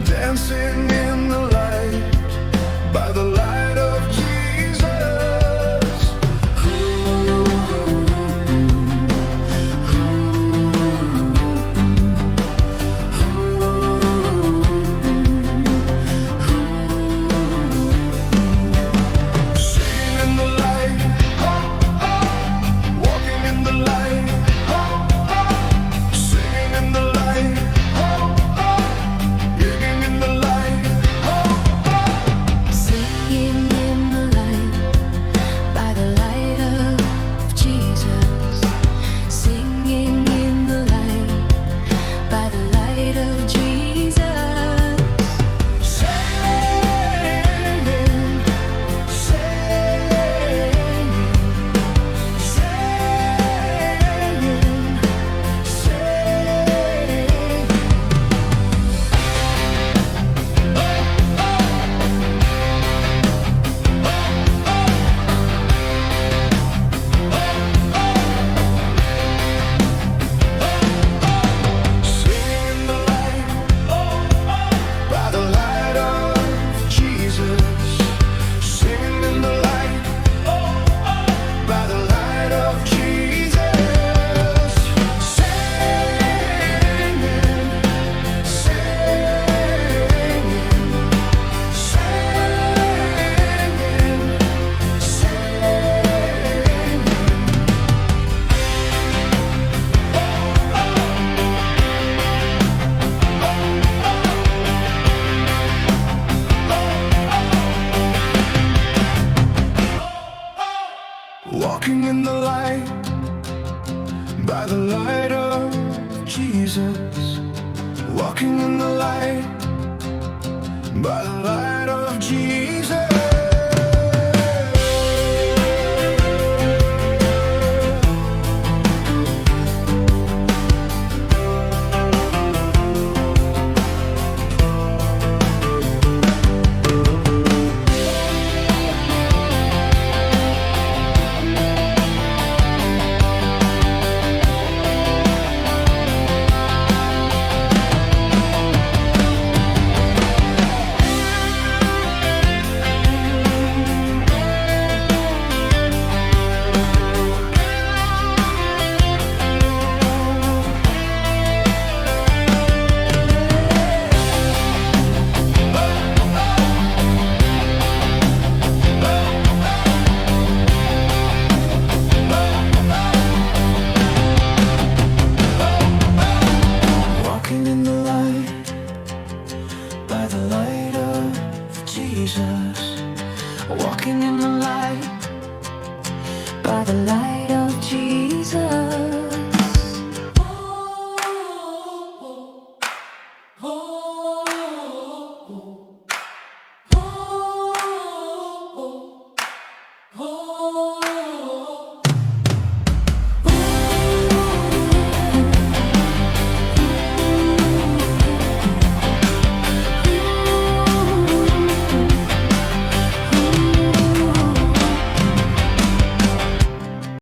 Dancing in the light, by the light of Jesus. Singing in the light, walking in the light, singing in the light, living in the light. Singing in the light, by the light of Jesus. Singing in the light, by the light of Jesus. Walking in the light, by the light of Jesus. Walking in the light, by the light of Jesus.